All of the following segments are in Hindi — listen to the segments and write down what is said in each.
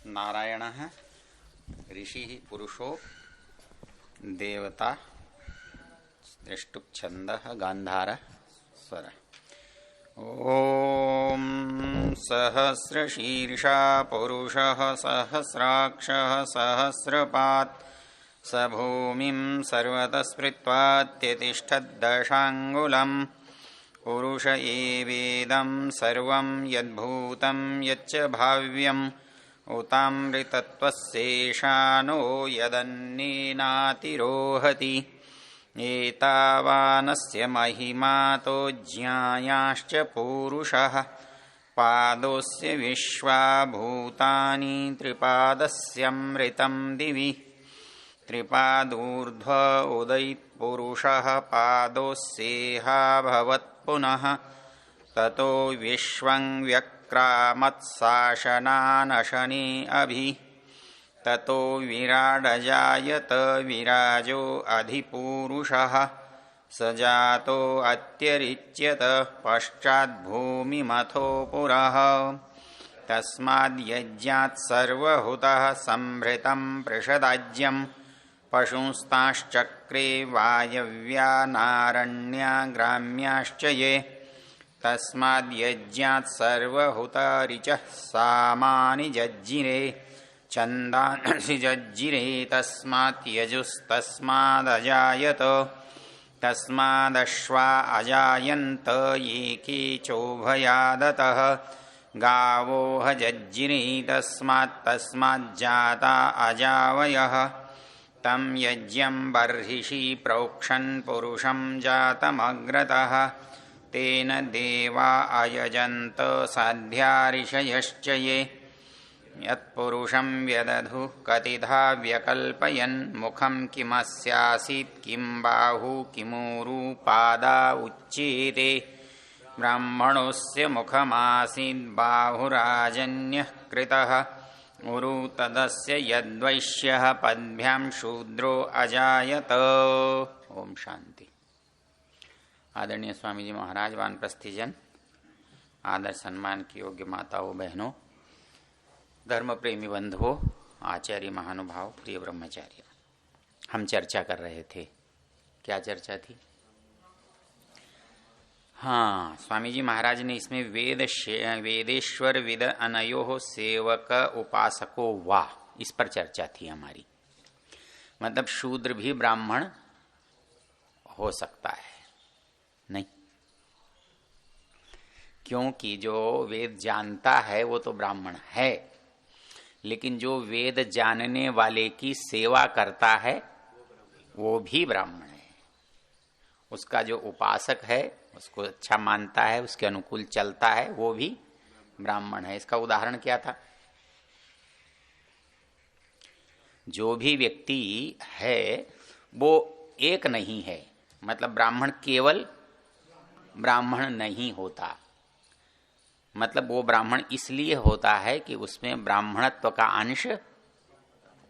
नारायणः ऋषिः पुरुषो देवता दृष्टुच्छन्दः गान्धारः स्वरः। ॐ सहस्रशीर्षा पुरुषः सहस्राक्षः सहस्रपात् स भूमिं सर्वतः स्पृत्वात्यतिष्ठद्दशाङ्गुलम् पुरुष एवेदं सर्वं यद्भूतं यच्च भाव्यम् उतामृतत्वस्येषानो यदन्नेनातिरोहति एतावानस्य महिमातो ज्ञायाश्च पूरुषः पादोऽस्य विश्वाभूतानि त्रिपादस्यमृतं दिवि त्रिपादूर्ध्व उदयित्पुरुषः पादोऽस्येहा भवत्पुनः ततो विश्वं व्यक्रामत्साशनानशने अभि ततो विराडजायत विराजो अधिपूरुषः स जातो अत्यरिच्यत पश्चाद्भूमिमथो पुरः तस्माद्यज्ञात् सर्वहुतः संभृतं पृषदाज्यं पशुंस्ताश्चक्रे वायव्या नारण्या ग्राम्याश्च ये तस्माद्यज्ञात् सर्वहुतरिचः सामानि जज्जिरे छन्दांसि जज्जिरे तस्मात् यजुस्तस्मादजायत तस्मादश्वा अजायन्त एके चोभयादतः गावोह जज्जिरे तस्माज्जाता अजावयः तं यज्ञं बर्हिषि प्रोक्षन् पुरुषं जातमग्रतः तेन देवा अयजन्त साध्या ऋषयश्च ये यत्पुरुषं व्यदधुः कतिधा व्यकल्पयन् मुखं किमस्यासीत् किं बाहु किमूरु पादा उच्येते ब्राह्मणोऽस्य मुखमासीत् बाहुराजन्यः कृतः उरु तदस्य यद्वैश्यः पद्भ्यां शूद्रो अजायत। ओम शांति। आदरणीय स्वामी जी महाराज, वानप्रस्थीजन, आदर सम्मान की योग्य माताओं बहनों, धर्म प्रेमी बंधुओं, आचार्य महानुभाव, प्रिय ब्रह्मचार्य, हम चर्चा कर रहे थे। क्या चर्चा थी? हाँ, स्वामी जी महाराज ने इसमें वेदेश्वर विद अनयो सेवक उपासको वा, इस पर चर्चा थी हमारी। मतलब शूद्र भी ब्राह्मण हो सकता है नहीं, क्योंकि जो वेद जानता है वो तो ब्राह्मण है, लेकिन जो वेद जानने वाले की सेवा करता है वो भी ब्राह्मण है। उसका जो उपासक है, उसको अच्छा मानता है, उसके अनुकूल चलता है, वो भी ब्राह्मण है। इसका उदाहरण क्या था? जो भी व्यक्ति है वो एक नहीं है, मतलब ब्राह्मण केवल ब्राह्मण नहीं होता। मतलब वो ब्राह्मण इसलिए होता है कि उसमें ब्राह्मणत्व का अंश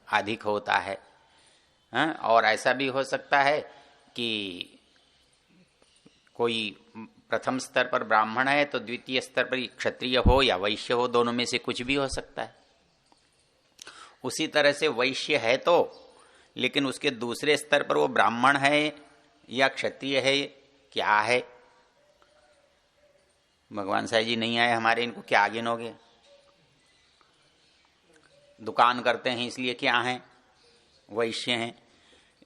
अधिक होता है। और ऐसा भी हो सकता है कि कोई प्रथम स्तर पर ब्राह्मण है तो द्वितीय स्तर पर क्षत्रिय हो या वैश्य हो, दोनों में से कुछ भी हो सकता है। उसी तरह से वैश्य है तो, लेकिन उसके दूसरे स्तर पर वो ब्राह्मण है या क्षत्रिय है, क्या है? भगवान साहब जी नहीं आए हमारे, इनको क्या गिनोगे? दुकान करते हैं इसलिए क्या हैं? वैश्य हैं।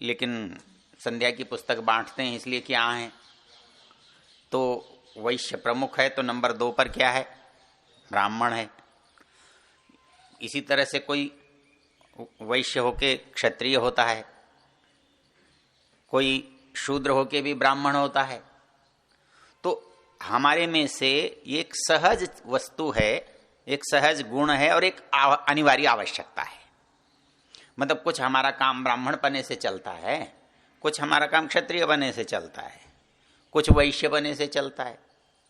लेकिन संध्या की पुस्तक बांटते हैं इसलिए क्या हैं? तो वैश्य प्रमुख है, तो नंबर 2 पर क्या है? ब्राह्मण है। इसी तरह से कोई वैश्य होके क्षत्रिय होता है, कोई शूद्र होके भी ब्राह्मण होता है। तो हमारे में से एक सहज वस्तु है, एक सहज गुण है और एक अनिवार्य आवश्यकता है। मतलब कुछ हमारा काम ब्राह्मण बने से चलता है, कुछ हमारा काम क्षत्रिय बने से चलता है, कुछ वैश्य बने से चलता है,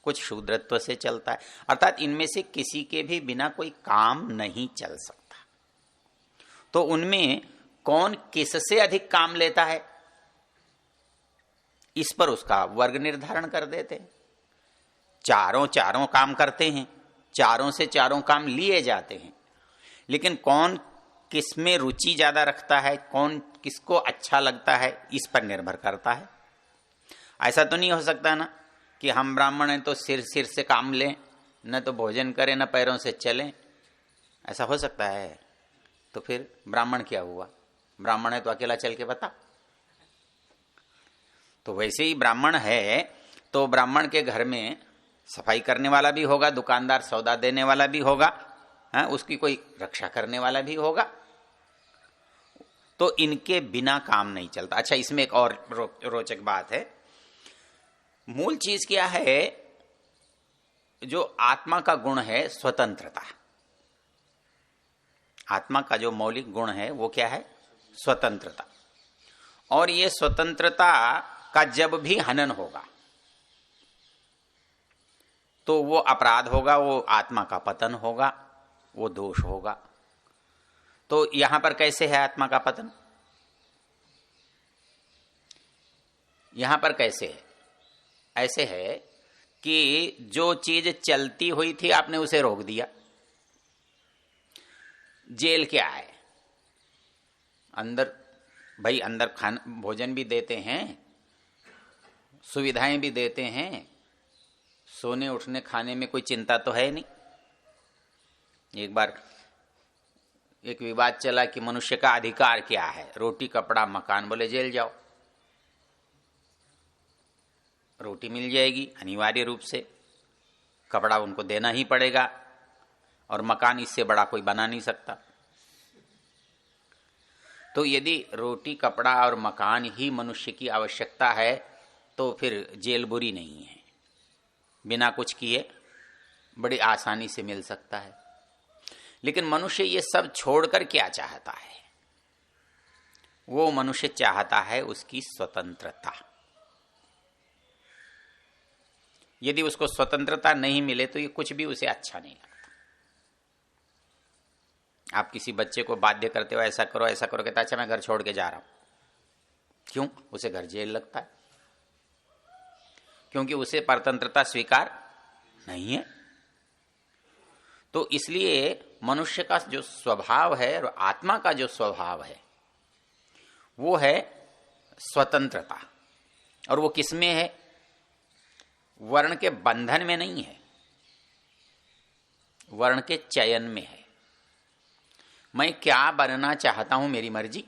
कुछ शूद्रत्व से चलता है। अर्थात इनमें से किसी के भी बिना कोई काम नहीं चल सकता। तो उनमें कौन किससे अधिक काम लेता है, इस पर उसका वर्ग निर्धारण कर देते हैं। चारों काम करते हैं, चारों से चारों काम लिए जाते हैं, लेकिन कौन किस में रुचि ज्यादा रखता है, कौन किसको अच्छा लगता है, इस पर निर्भर करता है। ऐसा तो नहीं हो सकता ना कि हम ब्राह्मण हैं तो सिर सिर से काम लें, न तो भोजन करें न पैरों से चलें। ऐसा हो सकता है? तो फिर ब्राह्मण क्या हुआ? ब्राह्मण है तो अकेला चल के बता। तो वैसे ही ब्राह्मण है तो ब्राह्मण के घर में सफाई करने वाला भी होगा, दुकानदार सौदा देने वाला भी होगा, है उसकी कोई रक्षा करने वाला भी होगा। तो इनके बिना काम नहीं चलता। अच्छा, इसमें एक और रोचक बात है। मूल चीज क्या है? जो आत्मा का गुण है स्वतंत्रता। आत्मा का जो मौलिक गुण है वो क्या है? स्वतंत्रता। और ये स्वतंत्रता का जब भी हनन होगा तो वो अपराध होगा, वो आत्मा का पतन होगा, वो दोष होगा। तो यहां पर कैसे है आत्मा का पतन? यहां पर कैसे है? ऐसे है कि जो चीज चलती हुई थी आपने उसे रोक दिया। जेल क्या है? अंदर भाई, अंदर खाना भोजन भी देते हैं, सुविधाएं भी देते हैं, सोने उठने खाने में कोई चिंता तो है नहीं। एक बार एक विवाद चला कि मनुष्य का अधिकार क्या है, रोटी कपड़ा मकान। बोले जेल जाओ, रोटी मिल जाएगी अनिवार्य रूप से, कपड़ा उनको देना ही पड़ेगा, और मकान इससे बड़ा कोई बना नहीं सकता। तो यदि रोटी कपड़ा और मकान ही मनुष्य की आवश्यकता है तो फिर जेल बुरी नहीं है, बिना कुछ किए बड़ी आसानी से मिल सकता है। लेकिन मनुष्य ये सब छोड़कर क्या चाहता है? वो मनुष्य चाहता है उसकी स्वतंत्रता। यदि उसको स्वतंत्रता नहीं मिले तो ये कुछ भी उसे अच्छा नहीं लगता। आप किसी बच्चे को बाध्य करते हो ऐसा करो ऐसा करो, कहता अच्छा मैं घर छोड़ के जा रहा हूं। क्यों? उसे घर जेल लगता है, क्योंकि उसे परतंत्रता स्वीकार नहीं है। तो इसलिए मनुष्य का जो स्वभाव है और आत्मा का जो स्वभाव है वो है स्वतंत्रता। और वो किसमें है? वर्ण के बंधन में नहीं है, वर्ण के चयन में है। मैं क्या बनना चाहता हूं मेरी मर्जी।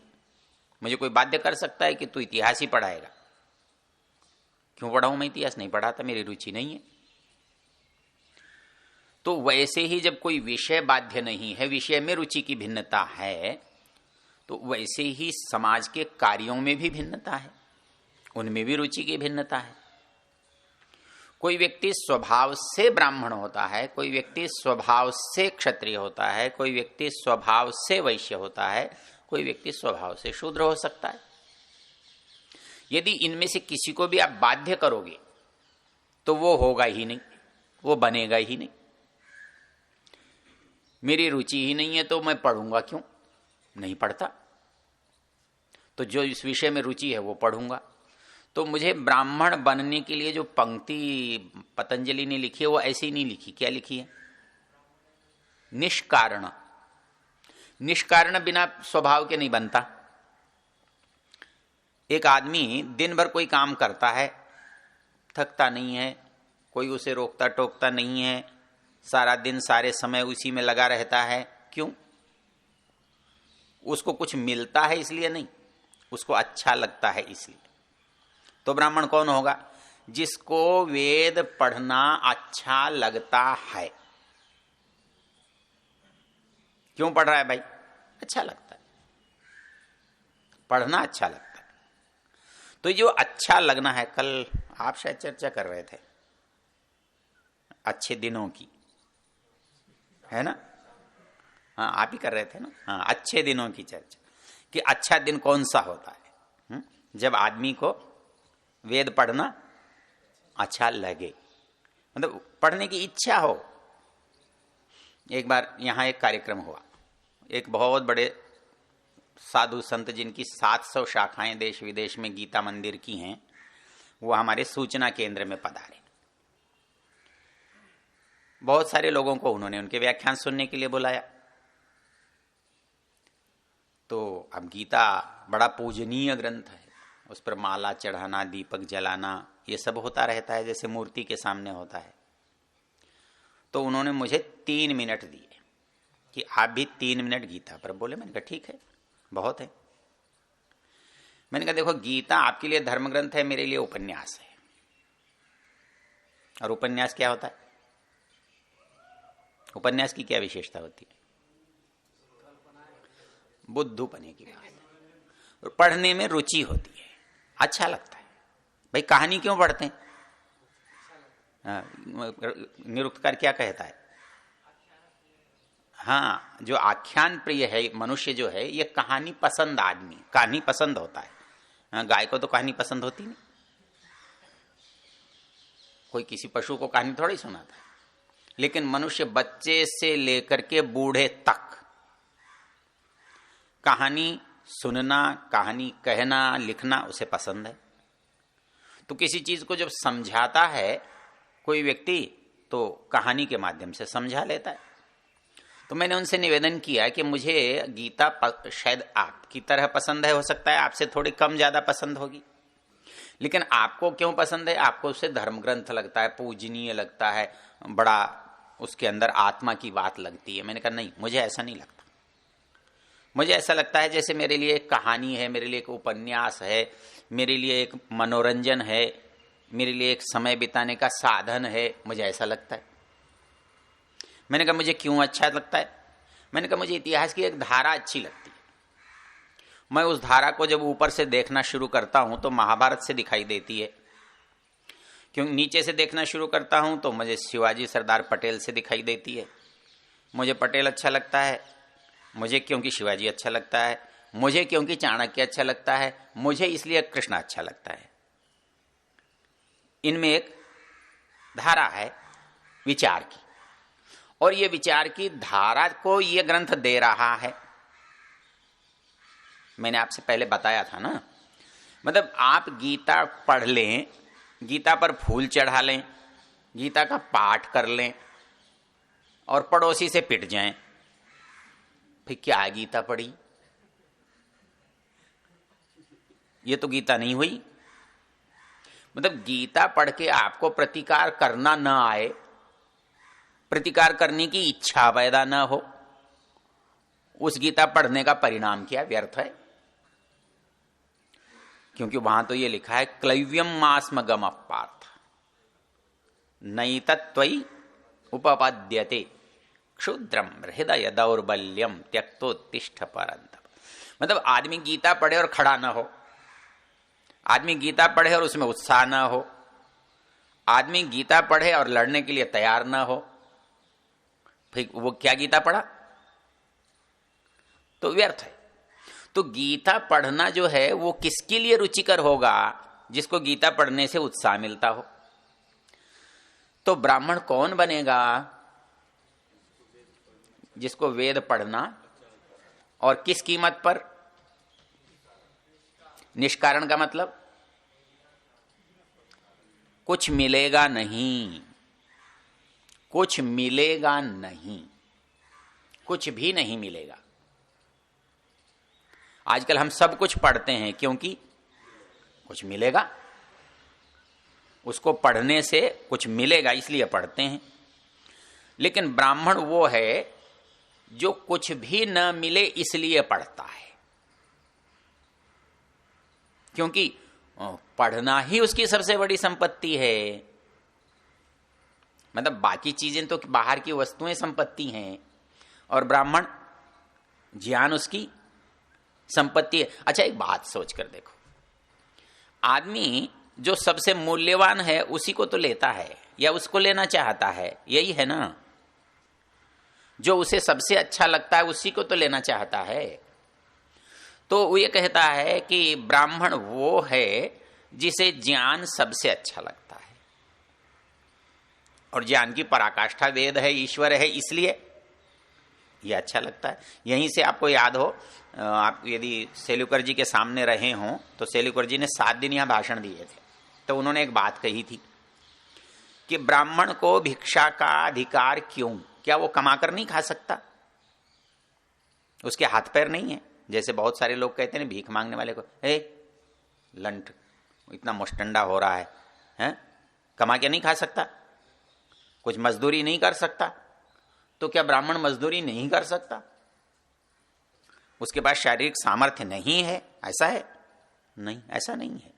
मुझे कोई बाध्य कर सकता है कि तू इतिहास ही पढ़ाएगा? क्यों पढ़ाऊं? मैं इतिहास नहीं पढ़ाता, मेरी रुचि नहीं है। तो वैसे ही जब कोई विषय बाध्य नहीं है, विषय में रुचि की भिन्नता है, तो वैसे ही समाज के कार्यों में भी भिन्नता है, उनमें भी रुचि की भिन्नता है। कोई व्यक्ति स्वभाव से ब्राह्मण होता है, कोई व्यक्ति स्वभाव से क्षत्रिय होता है, कोई व्यक्ति स्वभाव से वैश्य होता है, कोई व्यक्ति स्वभाव से शूद्र हो सकता है। यदि इनमें से किसी को भी आप बाध्य करोगे तो वो होगा ही नहीं, वो बनेगा ही नहीं। मेरी रुचि ही नहीं है तो मैं पढ़ूंगा क्यों? नहीं पढ़ता। तो जो इस विषय में रुचि है वो पढ़ूंगा। तो मुझे ब्राह्मण बनने के लिए जो पंक्ति पतंजलि ने लिखी है वो ऐसी नहीं लिखी। क्या लिखी है? निष्कारण। निष्कारण बिना स्वभाव के नहीं बनता। एक आदमी दिन भर कोई काम करता है, थकता नहीं है, कोई उसे रोकता टोकता नहीं है, सारा दिन सारे समय उसी में लगा रहता है। क्यों? उसको कुछ मिलता है इसलिए नहीं, उसको अच्छा लगता है इसलिए। तो ब्राह्मण कौन होगा? जिसको वेद पढ़ना अच्छा लगता है। क्यों पढ़ रहा है भाई? अच्छा लगता है, पढ़ना अच्छा लगता है। तो जो अच्छा लगना है, कल आप शायद चर्चा कर रहे थे अच्छे दिनों की, है ना? हाँ, आप ही कर रहे थे ना? हाँ, अच्छे दिनों की चर्चा कि अच्छा दिन कौन सा होता है? जब आदमी को वेद पढ़ना अच्छा लगे, मतलब पढ़ने की इच्छा हो। एक बार यहां एक कार्यक्रम हुआ, एक बहुत बड़े साधु संत जिनकी 700 शाखाएं देश विदेश में गीता मंदिर की हैं, वो हमारे सूचना केंद्र में पधारे। बहुत सारे लोगों को उन्होंने उनके व्याख्यान सुनने के लिए बुलाया। तो अब गीता बड़ा पूजनीय ग्रंथ है, उस पर माला चढ़ाना, दीपक जलाना, ये सब होता रहता है जैसे मूर्ति के सामने होता है। तो उन्होंने मुझे 3 मिनट दिए कि आप भी 3 मिनट गीता पर बोले। मैंने कहा ठीक है, बहुत है। मैंने कहा देखो, गीता आपके लिए धर्म ग्रंथ है, मेरे लिए उपन्यास है। और उपन्यास क्या होता है? उपन्यास की क्या विशेषता होती है? बुद्धूपने की बात है, पढ़ने में रुचि होती है, अच्छा लगता है। भाई कहानी क्यों पढ़ते हैं? निरुक्तकार क्या कहता है? हाँ, जो आख्यान प्रिय है मनुष्य जो है, ये कहानी पसंद आदमी, कहानी पसंद होता है। हाँ, गाय को तो कहानी पसंद होती नहीं, कोई किसी पशु को कहानी थोड़ी सुनाता है। लेकिन मनुष्य बच्चे से लेकर के बूढ़े तक कहानी सुनना, कहानी कहना, लिखना उसे पसंद है। तो किसी चीज को जब समझाता है कोई व्यक्ति, तो कहानी के माध्यम से समझा लेता है। तो मैंने उनसे निवेदन किया कि मुझे गीता शायद आपकी तरह पसंद है, हो सकता है आपसे थोड़ी कम ज्यादा पसंद होगी, लेकिन आपको क्यों पसंद है? आपको उसे धर्म ग्रंथ लगता है, पूजनीय लगता है, बड़ा उसके अंदर आत्मा की बात लगती है। मैंने कहा नहीं, मुझे ऐसा नहीं लगता। मुझे ऐसा लगता है जैसे मेरे लिए एक कहानी है, मेरे लिए एक उपन्यास है, मेरे लिए एक मनोरंजन है, मेरे लिए एक समय बिताने का साधन है। मुझे ऐसा लगता है। मैंने कहा मुझे क्यों अच्छा लगता है? मैंने कहा मुझे इतिहास की एक धारा अच्छी लगती है। मैं उस धारा को जब ऊपर से देखना शुरू करता हूं तो महाभारत से दिखाई देती है, क्योंकि नीचे से देखना शुरू करता हूं तो मुझे शिवाजी सरदार पटेल से दिखाई देती है। मुझे पटेल अच्छा लगता है, मुझे क्योंकि शिवाजी अच्छा लगता है, मुझे क्योंकि चाणक्य अच्छा लगता है, मुझे इसलिए कृष्ण अच्छा लगता है। इनमें एक धारा है विचार की, और ये विचार की धारा को ये ग्रंथ दे रहा है। मैंने आपसे पहले बताया था ना, मतलब आप गीता पढ़ लें, गीता पर फूल चढ़ा लें, गीता का पाठ कर लें और पड़ोसी से पिट जाएं, फिर क्या गीता पढ़ी? ये तो गीता नहीं हुई। मतलब गीता पढ़ के आपको प्रतिकार करना न आए, प्रतिकार करने की इच्छा पैदा न हो, उस गीता पढ़ने का परिणाम क्या? व्यर्थ है। क्योंकि वहां तो ये लिखा है क्लैव्यम मास्म गम पार्थ नैतत्वयि उपपद्यते क्षुद्रम हृदय दौर्बल्यम त्यक्तोत्तिष्ठ परंतप। मतलब आदमी गीता पढ़े और खड़ा ना हो, आदमी गीता पढ़े और उसमें उत्साह ना हो, आदमी गीता पढ़े और लड़ने के लिए तैयार ना हो, फिर वो क्या गीता पढ़ा? तो व्यर्थ है। तो गीता पढ़ना जो है वो किसके लिए रुचिकर होगा? जिसको गीता पढ़ने से उत्साह मिलता हो। तो ब्राह्मण कौन बनेगा? जिसको वेद पढ़ना, और किस कीमत पर? निष्कारण का मतलब कुछ मिलेगा नहीं, कुछ मिलेगा नहीं, कुछ भी नहीं मिलेगा। आजकल हम सब कुछ पढ़ते हैं क्योंकि कुछ मिलेगा, उसको पढ़ने से कुछ मिलेगा इसलिए पढ़ते हैं। लेकिन ब्राह्मण वो है जो कुछ भी न मिले इसलिए पढ़ता है, क्योंकि पढ़ना ही उसकी सबसे बड़ी संपत्ति है। मतलब बाकी चीजें तो बाहर की वस्तुएं संपत्ति हैं, और ब्राह्मण ज्ञान उसकी संपत्ति है। अच्छा, एक बात सोच कर देखो, आदमी जो सबसे मूल्यवान है उसी को तो लेता है या उसको लेना चाहता है, यही है ना। जो उसे सबसे अच्छा लगता है उसी को तो लेना चाहता है। तो वो ये कहता है कि ब्राह्मण वो है जिसे ज्ञान सबसे अच्छा लगता है, और ज्ञान की पराकाष्ठा वेद है, ईश्वर है, इसलिए ये अच्छा लगता है। यहीं से आपको याद हो, आप यदि सेल्यूकर जी के सामने रहे हों तो सेल्यूकर जी ने 7 दिन यहां भाषण दिए थे, तो उन्होंने एक बात कही थी कि ब्राह्मण को भिक्षा का अधिकार क्यों? क्या वो कमाकर नहीं खा सकता? उसके हाथ पैर नहीं है? जैसे बहुत सारे लोग कहते हैं भीख मांगने वाले को, हे लंठ इतना मुष्टंडा हो रहा है, हैं? कमा के नहीं खा सकता, कुछ मजदूरी नहीं कर सकता, तो क्या ब्राह्मण मजदूरी नहीं कर सकता? उसके पास शारीरिक सामर्थ्य नहीं है, ऐसा है? नहीं, ऐसा नहीं है।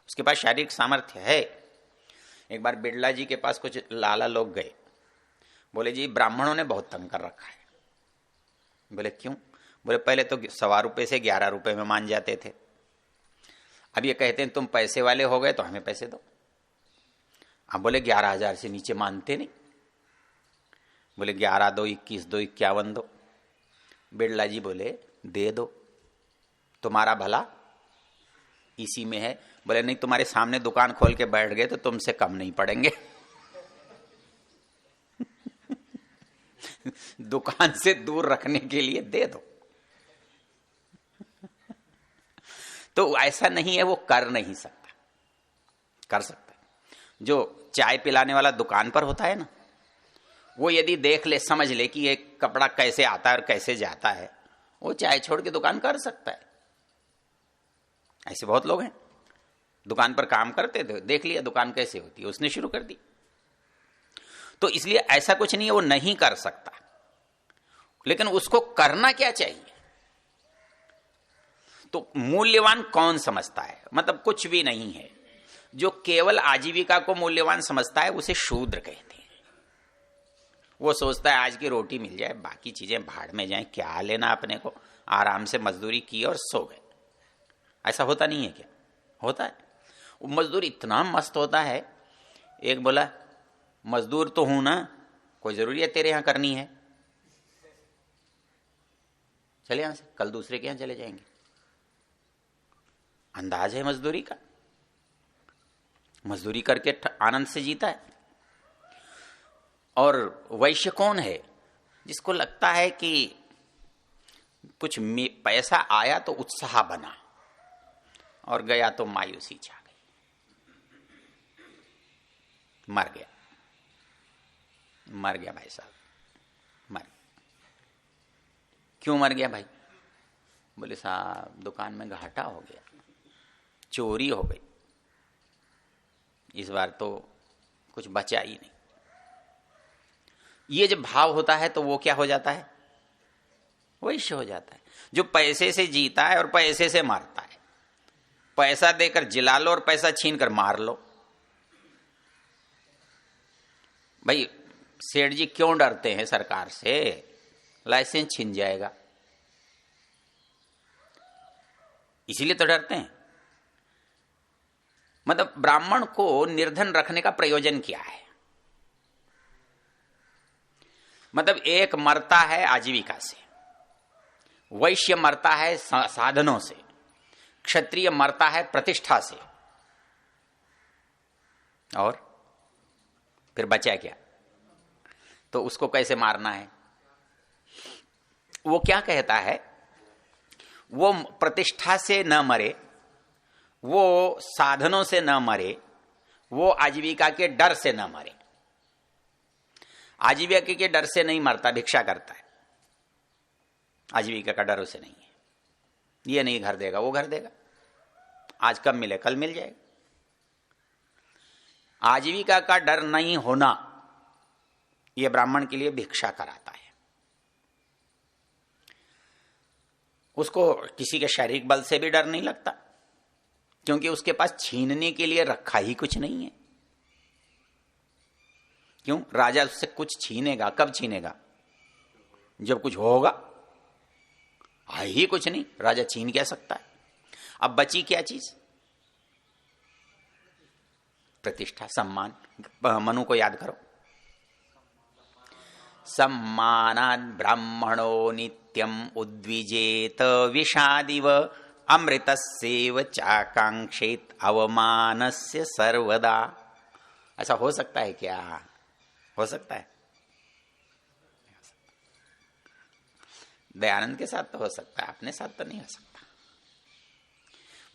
उसके पास शारीरिक सामर्थ्य है। एक बार बिड़ला जी के पास कुछ लाला लोग गए, बोले जी ब्राह्मणों ने बहुत तंग कर रखा है। बोले क्यों? बोले पहले तो 1.25 रुपए से 11 रुपए में मान जाते थे, अब ये कहते हैं तुम पैसे वाले हो गए तो हमें पैसे दो। अब बोले 11,000 से नीचे मानते नहीं। बोले 11 दो, 21 दो, 51 दो। बिड़ला जी बोले दे दो, तुम्हारा भला इसी में है। बोले नहीं, तुम्हारे सामने दुकान खोल के बैठ गए तो तुमसे कम नहीं पड़ेंगे। दुकान से दूर रखने के लिए दे दो। तो ऐसा नहीं है, वो कर नहीं सकता, कर सकता है। जो चाय पिलाने वाला दुकान पर होता है ना, वो यदि देख ले, समझ ले कि ये कपड़ा कैसे आता है और कैसे जाता है, वो चाय छोड़ के दुकान कर सकता है। ऐसे बहुत लोग हैं, दुकान पर काम करते थे, देख लिया दुकान कैसे होती है, उसने शुरू कर दी। तो इसलिए ऐसा कुछ नहीं है वो नहीं कर सकता, लेकिन उसको करना क्या चाहिए? तो मूल्यवान कौन समझता है? मतलब कुछ भी नहीं है। जो केवल आजीविका को मूल्यवान समझता है उसे शूद्र कहते हैं। वो सोचता है आज की रोटी मिल जाए, बाकी चीजें भाड़ में जाएं, क्या लेना अपने को, आराम से मजदूरी की और सो गए। ऐसा होता नहीं है क्या? होता है। वो मजदूर इतना मस्त होता है। एक बोला मजदूर तो हूं ना, कोई जरूरी है तेरे यहां करनी है, चले यहां से, कल दूसरे के यहां चले जाएंगे। अंदाज है मजदूरी का, मजदूरी करके आनंद से जीता है। और वैश्य कौन है? जिसको लगता है कि कुछ पैसा आया तो उत्साह बना और गया तो मायूसी छा गई, मर गया, मर गया भाई साहब, मर गया। क्यों मर गया भाई? बोले साहब दुकान में घाटा हो गया, चोरी हो गई, इस बार तो कुछ बचा ही नहीं। ये जब भाव होता है तो वो क्या हो जाता है? वैश्य हो जाता है। जो पैसे से जीता है और पैसे से मारता है। पैसा देकर जिला लो और पैसा छीन कर मार लो। भाई सेठ जी क्यों डरते हैं सरकार से? लाइसेंस छीन जाएगा, इसीलिए तो डरते हैं। मतलब ब्राह्मण को निर्धन रखने का प्रयोजन क्या है? मतलब एक मरता है आजीविका से, वैश्य मरता है साधनों से, क्षत्रिय मरता है प्रतिष्ठा से, और फिर बचा क्या? तो उसको कैसे मारना है? वो क्या कहता है? वो प्रतिष्ठा से न मरे, वो साधनों से न मरे, वो आजीविका के डर से न मरे। आजीविका के डर से नहीं मरता, भिक्षा करता है। आजीविका का डर उसे नहीं है। ये नहीं घर देगा, वो घर देगा, आज कब मिले कल मिल जाएगा। आजीविका का डर नहीं होना यह ब्राह्मण के लिए भिक्षा कराता है। उसको किसी के शारीरिक बल से भी डर नहीं लगता, क्योंकि उसके पास छीनने के लिए रखा ही कुछ नहीं है। क्यों? राजा उससे कुछ छीनेगा, कब छीनेगा? जब कुछ होगा। है ही कुछ नहीं, राजा छीन क्या सकता है? अब बची क्या चीज? प्रतिष्ठा, सम्मान। मनु को याद करो, सम्मानात् ब्राह्मणो नित्यम उद्विजेत विषादिव अमृतस्येव चाकांक्षेत अवमानस्य सर्वदा। ऐसा हो सकता है क्या? हो सकता है? दयानंद के साथ तो हो सकता है, अपने साथ तो नहीं हो सकता।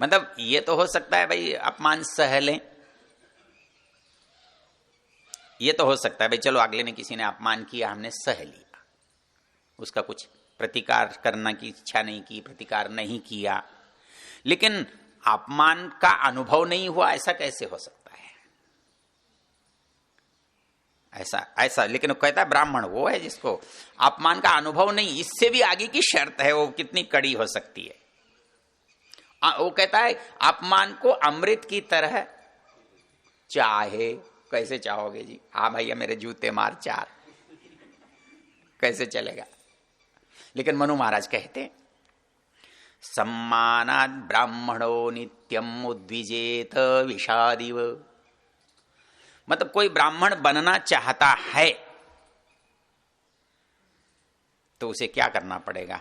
मतलब ये तो हो सकता है भाई अपमान सह लें, ये तो हो सकता है भाई चलो अगले ने किसी ने अपमान किया, हमने सह लिया, उसका कुछ प्रतिकार करना की इच्छा नहीं की, प्रतिकार नहीं किया, लेकिन अपमान का अनुभव नहीं हुआ, ऐसा कैसे हो सकता है? ऐसा लेकिन वो कहता है ब्राह्मण वो है जिसको अपमान का अनुभव नहीं, इससे भी आगे की शर्त है, वो कितनी कड़ी हो सकती है। वो कहता है अपमान को अमृत की तरह चाहे। कैसे चाहोगे जी? हाँ भैया मेरे जूते मार 4, कैसे चलेगा? लेकिन मनु महाराज कहते सम्मानात् ब्राह्मणो नित्यम उद्विजेत विषादिव। मतलब कोई ब्राह्मण बनना चाहता है तो उसे क्या करना पड़ेगा?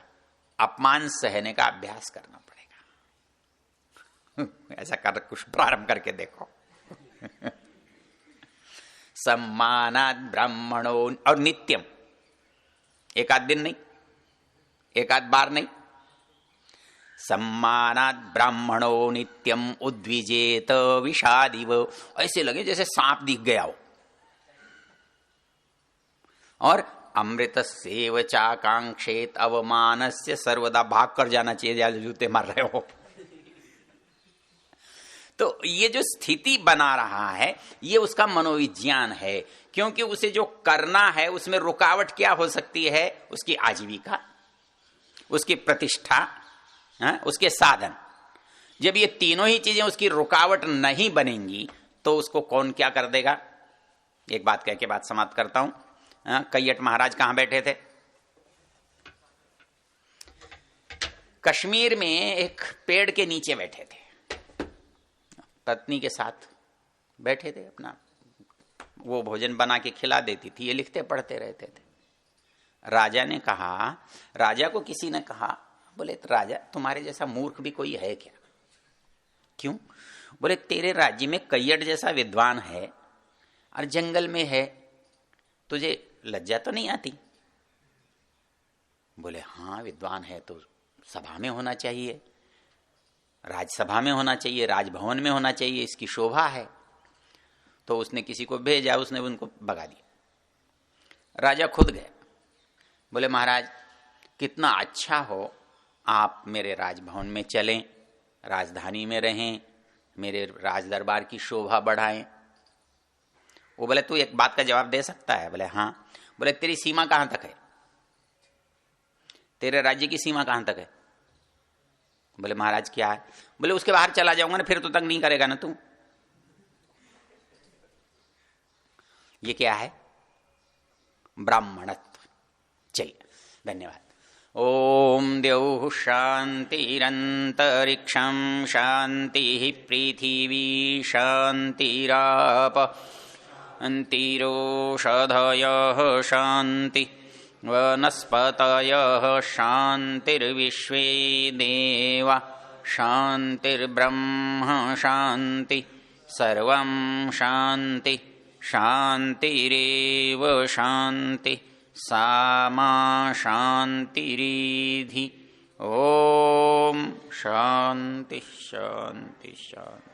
अपमान सहने का अभ्यास करना पड़ेगा। ऐसा कर कुछ प्रारंभ करके देखो। सम्मानात् ब्राह्मणो, और नित्यम, एक आध दिन नहीं, एक आध बार नहीं, सम्मानात् ब्राह्मणो नित्यम उद्विजेत विषादिव। ऐसे लगे जैसे सांप दिख गया हो। और अमृत सेव चाकांक्षेत अवमानस्य सर्वदा, भाग कर जाना चाहिए जूते मार रहे हो। तो ये जो स्थिति बना रहा है ये उसका मनोविज्ञान है, क्योंकि उसे जो करना है उसमें रुकावट क्या हो सकती है? उसकी आजीविका, उसकी प्रतिष्ठा, उसके साधन। जब ये तीनों ही चीजें उसकी रुकावट नहीं बनेंगी तो उसको कौन क्या कर देगा? एक बात कह के बात समाप्त करता हूं। कैयट महाराज कहां बैठे थे? कश्मीर में एक पेड़ के नीचे बैठे थे, पत्नी के साथ बैठे थे, अपना वो भोजन बना के खिला देती थी, ये लिखते पढ़ते रहते थे। राजा ने कहा, राजा को किसी ने कहा, बोले राजा तुम्हारे जैसा मूर्ख भी कोई है क्या? क्यों? बोले तेरे राज्य में कैयट जैसा विद्वान है और जंगल में है, तुझे लज्जा तो नहीं आती? बोले हाँ विद्वान है तो सभा में होना चाहिए, राजसभा में होना चाहिए, राजभवन में होना चाहिए, इसकी शोभा है। तो उसने किसी को भेजा, उसने उनको भगा दिया। राजा खुद गए, बोले महाराज कितना अच्छा हो आप मेरे राजभवन में चलें, राजधानी में रहें, मेरे राज दरबार की शोभा बढ़ाएं। वो बोले तू एक बात का जवाब दे सकता है? बोले हाँ। बोले तेरी सीमा कहां तक है? तेरे राज्य की सीमा कहां तक है? बोले महाराज क्या है? बोले उसके बाहर चला जाऊंगा ना, फिर तो तंग नहीं करेगा ना तू। ये क्या है? ब्राह्मणत्व। चलिए धन्यवाद। ओम द्यौः शान्तिरन्तरिक्षं शान्तिः पृथिवी शान्तिराप अन्तिरोषधयः शान्ति वनस्पतयः शान्तिर्विश्वे देवा शान्तिर्ब्रह्म शान्ति सर्वं शान्ति शान्तिरेव शान्ति सामा शान्तिरिधि। ओम शान्ति शान्ति शान्ति।